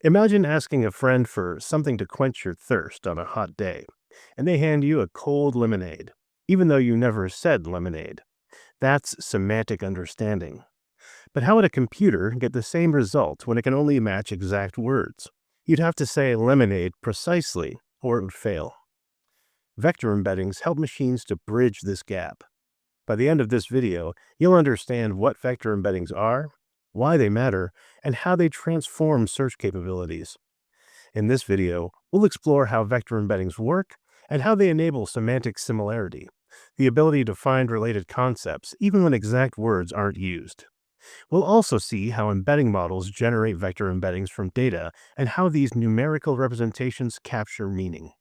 Imagine asking a friend for something to quench your thirst on a hot day, and they hand you a cold lemonade, even though you never said lemonade. That's semantic understanding. But how would a computer get the same result when it can only match exact words? You'd have to say lemonade precisely, or it would fail. Vector embeddings help machines to bridge this gap. By the end of this video, you'll understand what vector embeddings are, why they matter, and how they transform search capabilities. In this video, we'll explore how vector embeddings work and how they enable semantic similarity, the ability to find related concepts even when exact words aren't used. We'll also see how embedding models generate vector embeddings from data and how these numerical representations capture meaning.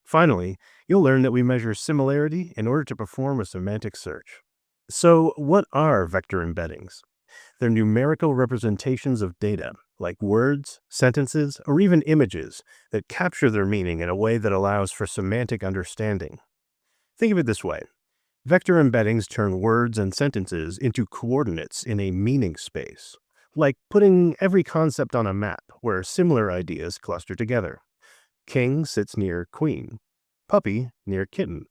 Finally, you'll learn that we measure similarity in order to perform a semantic search. So, what are vector embeddings? They're numerical representations of data, like words, sentences, or even images, that capture their meaning in a way that allows for semantic understanding. Think of it this way. Vector embeddings turn words and sentences into coordinates in a meaning space, like putting every concept on a map where similar ideas cluster together. King sits near queen, puppy near kitten,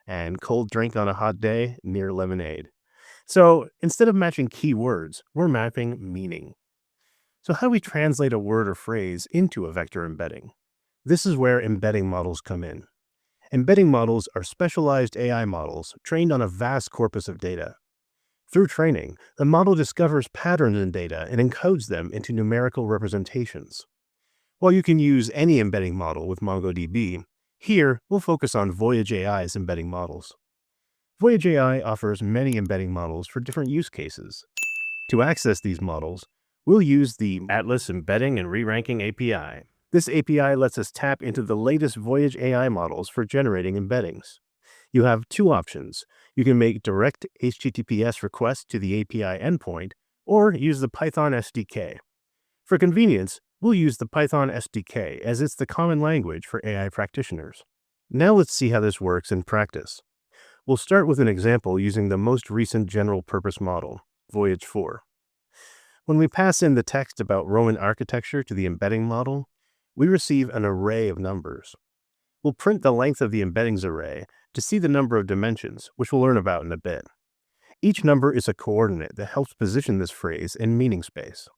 and cold drink on a hot day near lemonade. So instead of matching key words, we're mapping meaning. So how do we translate a word or phrase into a vector embedding? This is where embedding models come in. Embedding models are specialized AI models trained on a vast corpus of data. Through training, the model discovers patterns in data and encodes them into numerical representations. While you can use any embedding model with MongoDB, here we'll focus on Voyage AI's embedding models. Voyage AI offers many embedding models for different use cases. To access these models, we'll use the Atlas Embedding and Re-ranking API. This API lets us tap into the latest Voyage AI models for generating embeddings. You have two options. You can make direct HTTPS requests to the API endpoint, or use the Python SDK. For convenience, we'll use the Python SDK as it's the common language for AI practitioners. Now let's see how this works in practice. We'll start with an example using the most recent general-purpose model, Voyage 4. When we pass in the text about Roman architecture to the embedding model, we receive an array of numbers. We'll print the length of the embeddings array to see the number of dimensions, which we'll learn about in a bit. Each number is a coordinate that helps position this phrase in meaning space.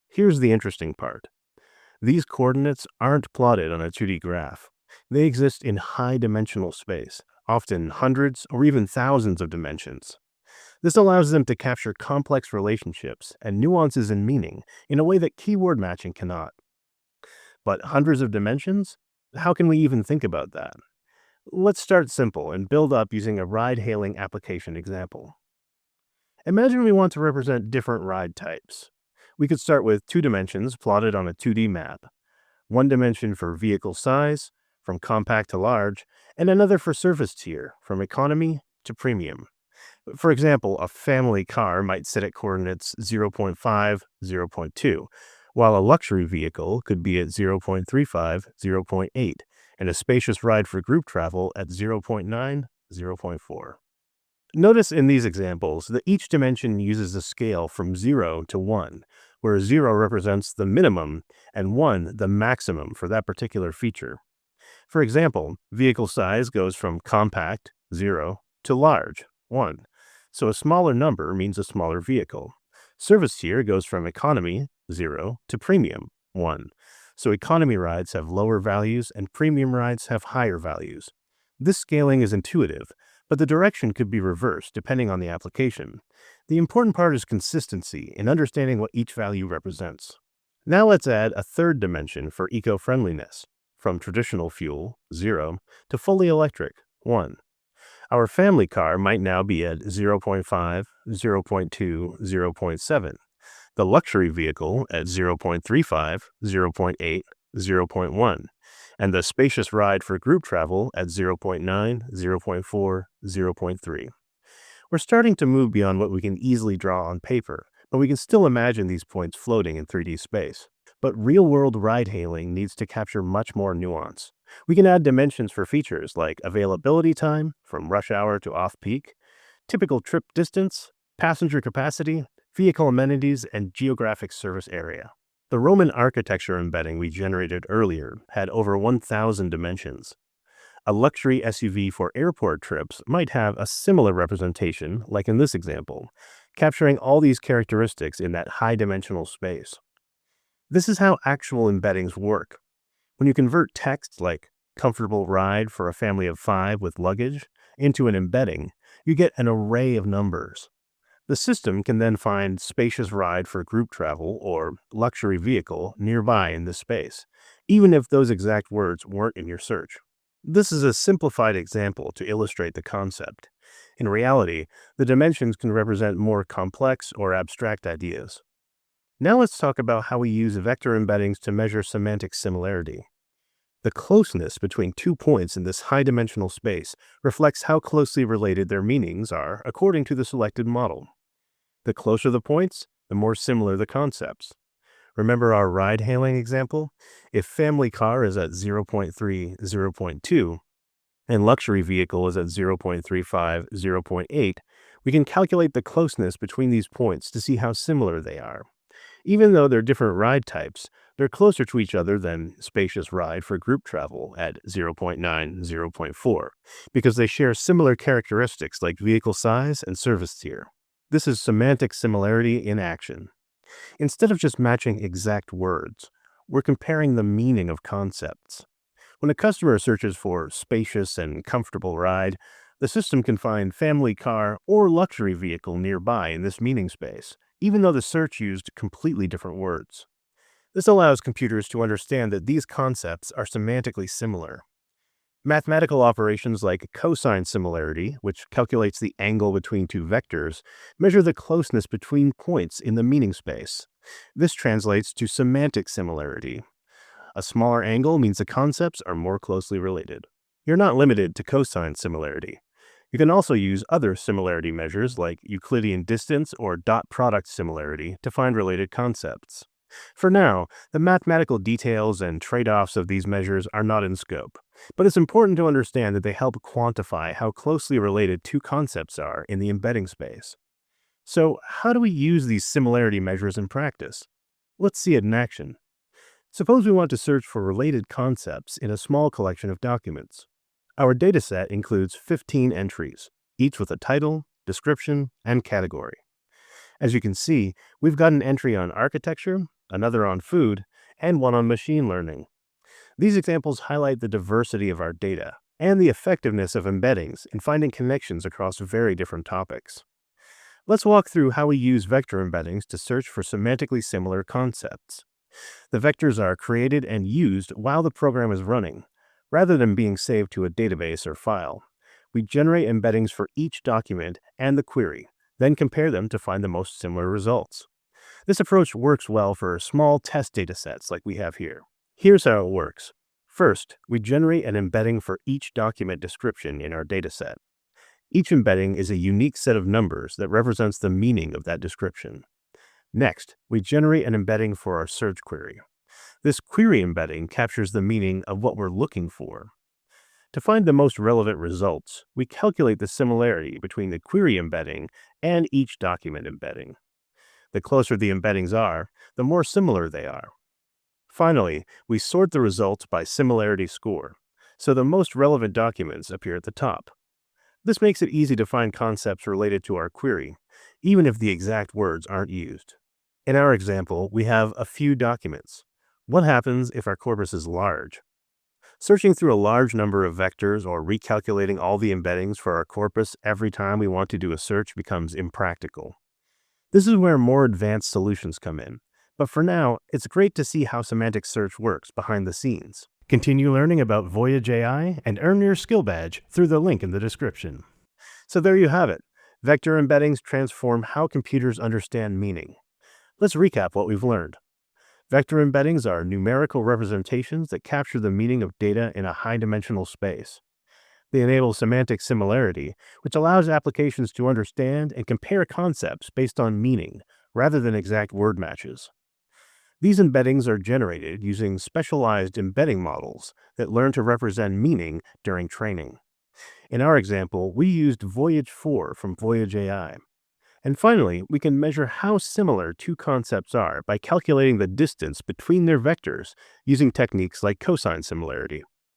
Here's the interesting part. These coordinates aren't plotted on a 2D graph. They exist in high-dimensional space, often hundreds or even thousands of dimensions. This allows them to capture complex relationships and nuances in meaning in a way that keyword matching cannot. But hundreds of dimensions? How can we even think about that? Let's start simple and build up using a ride-hailing application example. Imagine we want to represent different ride types. We could start with 2 dimensions plotted on a 2D map. 1 dimension for vehicle size, from compact to large, and another for service tier, from economy to premium. For example, a family car might sit at coordinates 0.5, 0.2, while a luxury vehicle could be at 0.35, 0.8, and a spacious ride for group travel at 0.9, 0.4. Notice in these examples that each dimension uses a scale from 0 to 1, where 0 represents the minimum and 1 the maximum for that particular feature. For example, vehicle size goes from compact, 0, to large, 1. So a smaller number means a smaller vehicle. Service tier goes from economy, 0, to premium, 1. So economy rides have lower values and premium rides have higher values. This scaling is intuitive, but the direction could be reversed depending on the application. The important part is consistency in understanding what each value represents. Now let's add a third dimension for eco-friendliness, from traditional fuel, 0, to fully electric, 1. Our family car might now be at 0.5, 0.2, 0.7. The luxury vehicle at 0.35, 0.8, 0.1. And the spacious ride for group travel at 0.9, 0.4, 0.3. We're starting to move beyond what we can easily draw on paper, but we can still imagine these points floating in 3D space. But real-world ride-hailing needs to capture much more nuance. We can add dimensions for features like availability time, from rush hour to off-peak, typical trip distance, passenger capacity, vehicle amenities, and geographic service area. The Roman architecture embedding we generated earlier had over 1,000 dimensions. A luxury SUV for airport trips might have a similar representation, like in this example, capturing all these characteristics in that high-dimensional space. This is how actual embeddings work. When you convert text like comfortable ride for a family of 5 with luggage into an embedding, you get an array of numbers. The system can then find spacious ride for group travel or luxury vehicle nearby in this space, even if those exact words weren't in your search. This is a simplified example to illustrate the concept. In reality, the dimensions can represent more complex or abstract ideas. Now let's talk about how we use vector embeddings to measure semantic similarity. The closeness between 2 points in this high-dimensional space reflects how closely related their meanings are according to the selected model. The closer the points, the more similar the concepts. Remember our ride-hailing example? If family car is at 0.3, 0.2, and luxury vehicle is at 0.35, 0.8, we can calculate the closeness between these points to see how similar they are. Even though they're different ride types, they're closer to each other than spacious ride for group travel at 0.9, 0.4, because they share similar characteristics like vehicle size and service tier. This is semantic similarity in action. Instead of just matching exact words, we're comparing the meaning of concepts. When a customer searches for spacious and comfortable ride, the system can find family car or luxury vehicle nearby in this meaning space, even though the search used completely different words. This allows computers to understand that these concepts are semantically similar. Mathematical operations like cosine similarity, which calculates the angle between two vectors, measure the closeness between points in the meaning space. This translates to semantic similarity. A smaller angle means the concepts are more closely related. You're not limited to cosine similarity. You can also use other similarity measures like Euclidean distance or dot product similarity to find related concepts. For now, the mathematical details and trade-offs of these measures are not in scope, but it's important to understand that they help quantify how closely related two concepts are in the embedding space. So, how do we use these similarity measures in practice? Let's see it in action. Suppose we want to search for related concepts in a small collection of documents. Our dataset includes 15 entries, each with a title, description, and category. As you can see, we've got an entry on architecture, another on food, and one on machine learning. These examples highlight the diversity of our data and the effectiveness of embeddings in finding connections across very different topics. Let's walk through how we use vector embeddings to search for semantically similar concepts. The vectors are created and used while the program is running, rather than being saved to a database or file. We generate embeddings for each document and the query, then compare them to find the most similar results. This approach works well for small test datasets like we have here. Here's how it works. First, we generate an embedding for each document description in our dataset. Each embedding is a unique set of numbers that represents the meaning of that description. Next, we generate an embedding for our search query. This query embedding captures the meaning of what we're looking for. To find the most relevant results, we calculate the similarity between the query embedding and each document embedding. The closer the embeddings are, the more similar they are. Finally, we sort the results by similarity score, so the most relevant documents appear at the top. This makes it easy to find concepts related to our query, even if the exact words aren't used. In our example, we have a few documents. What happens if our corpus is large? Searching through a large number of vectors or recalculating all the embeddings for our corpus every time we want to do a search becomes impractical. This is where more advanced solutions come in, but for now, it's great to see how semantic search works behind the scenes. Continue learning about Voyage AI and earn your skill badge through the link in the description. So there you have it. Vector embeddings transform how computers understand meaning. Let's recap what we've learned. Vector embeddings are numerical representations that capture the meaning of data in a high-dimensional space. They enable semantic similarity, which allows applications to understand and compare concepts based on meaning, rather than exact word matches. These embeddings are generated using specialized embedding models that learn to represent meaning during training. In our example, we used Voyage 4 from Voyage AI. And finally, we can measure how similar two concepts are by calculating the distance between their vectors using techniques like cosine similarity.